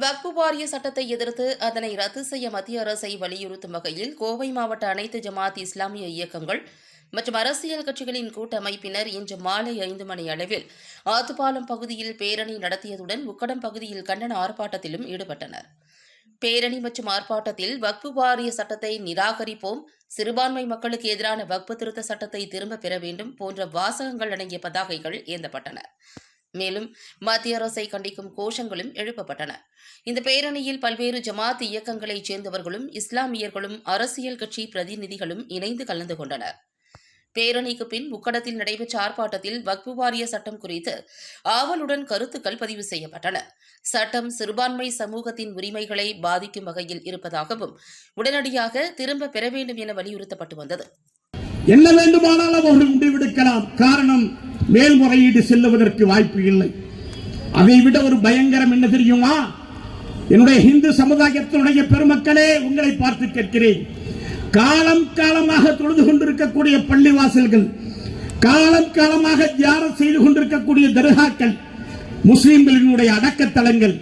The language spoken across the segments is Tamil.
வக்பு வாரிய சட்டத்தை எதிர்த்து அதனை ரத்து செய்ய மத்திய அரசை வலியுறுத்தும் வகையில் கோவை மாவட்ட அனைத்து ஜமாத் இஸ்லாமிய இயக்கங்கள் மற்றும் அரசியல் கட்சிகளின் கூட்டமைப்பினர் இன்று மாலை 5 மணி அளவில் ஆத்துப்பாலம் பகுதியில் பேரணி நடத்தியதுடன் உக்கடம் பகுதியில் கண்டன ஆர்ப்பாட்டத்திலும் ஈடுபட்டனர். பேரணி மற்றும் ஆர்ப்பாட்டத்தில் வக்பு வாரிய சட்டத்தை நிராகரிப்போம், சிறுபான்மை மக்களுக்கு எதிரான வக்பு திருத்த சட்டத்தை திரும்பப் பெற வேண்டும் போன்ற வாசகங்கள் அடங்கிய பதாகைகள் ஏந்தப்பட்டன. மேலும் மத்திய அரசை கண்டிக்கும் கோஷங்களும் எழுப்பப்பட்டன. இந்த பேரணியில் பல்வேறு ஜமாத் இயக்கங்களைச் சேர்ந்தவர்களும் இஸ்லாமியர்களும் அரசியல் கட்சி பிரதிநிதிகளும் இணைந்து கலந்து கொண்டனர். பேரணிக்கு பின் உக்கடத்தில் நடைபெற்ற ஆர்ப்பாட்டத்தில் வக்பு வாரிய சட்டம் குறித்து ஆவலுடன் கருத்துக்கள் பதிவு செய்யப்பட்டன. சட்டம் சிறுபான்மை சமூகத்தின் உரிமைகளை பாதிக்கும் வகையில் இருப்பதாகவும் உடனடியாக திரும்ப பெற வேண்டும் என வலியுறுத்தப்பட்டு வந்தது. என்ன வேண்டுமானாலும் அவர்கள் முடிவெடுக்கலாம். காரணம், மேல்முறையீடு செல்லுவதற்கு வாய்ப்பு இல்லை. அதை விட ஒரு பயங்கரம் என்ன தெரியுமா? என்னுடைய இந்து சமுதாயத்தினுடைய பெருமக்களே, உங்களை பார்த்து கேட்கிறேன். காலம் காலமாக தொழுது கொண்டிருக்கக்கூடிய பள்ளிவாசல்கள், காலம் காலமாக தியானம் செய்து கொண்டிருக்கக்கூடிய தர்காக்கள், முஸ்லிம்களினுடைய அடக்கத்தலங்கள்,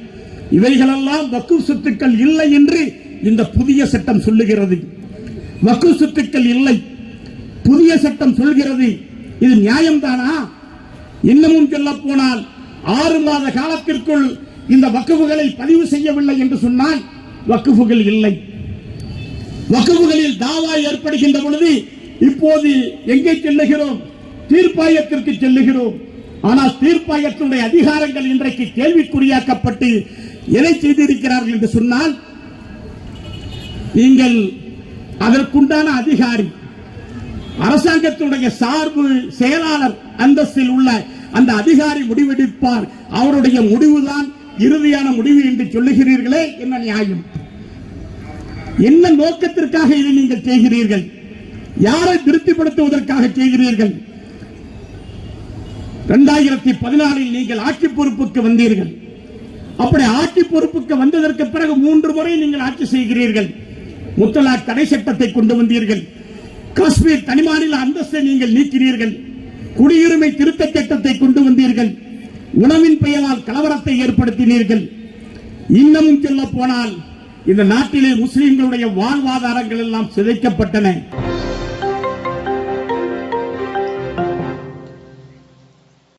இவைகளெல்லாம் வக்ஃப் சொத்துக்கள் இல்லை என்று இந்த புதிய சட்டம் சொல்லுகிறது. வக்ஃப் சொத்துக்கள் இல்லை, புதிய சட்டம் சொல்கிறது. இது நியாயம்தானா? இன்னமும் சொல்ல போனால் 6 மாத காலத்திற்குள் இந்த வக்ஃபுகளை பதிவு செய்யவில்லை என்று சொன்னால் வக்ஃபுகள் இல்லை. வக்ஃபுகளில் தாவா ஏற்படுகின்ற பொழுது இப்போது எங்கே செல்லுகிறோம்? தீர்ப்பாயத்திற்கு செல்லுகிறோம். ஆனால் தீர்ப்பாயத்தினுடைய அதிகாரங்கள் இன்றைக்கு கேள்விக்குறியாக்கப்பட்டு எதை செய்திருக்கிறார்கள் என்று சொன்னால், நீங்கள் அதற்குண்டான அதிகாரி, அரசாங்கத்தினுடைய சார்பு செயலாளர் அந்தஸ்தில் உள்ள அந்த அதிகாரி முடிவெடுப்பார், அவருடைய முடிவுதான் இறுதியான முடிவு என்று சொல்லுகிறீர்களே, என்ன நியாயம்? என்ன நோக்கத்திற்காக இதை நீங்கள் செய்கிறீர்கள்? யாரை திருப்திப்படுத்துவதற்காக செய்கிறீர்கள்? 2014 நீங்கள் ஆட்சி பொறுப்புக்கு வந்தீர்கள். அப்படி ஆட்சி பொறுப்புக்கு வந்ததற்கு பிறகு 3 முறை நீங்கள் ஆட்சி செய்கிறீர்கள். முத்தலாக் தடை சட்டத்தை கொண்டு வந்தீர்கள். காஷ்மீர் தனிமாநில அந்தஸ்தை நீங்கள் நீக்கினீர்கள். குடியுரிமை திருத்த சட்டத்தை கொண்டு வந்தீர்கள். உணவின் பெயரால் கலவரத்தை ஏற்படுத்தினீர்கள். இன்னமும் சொல்ல போனால் இந்த நாட்டிலே முஸ்லிம்களுடைய வாழ்வாதாரங்கள் எல்லாம் சிதைக்கப்பட்டன.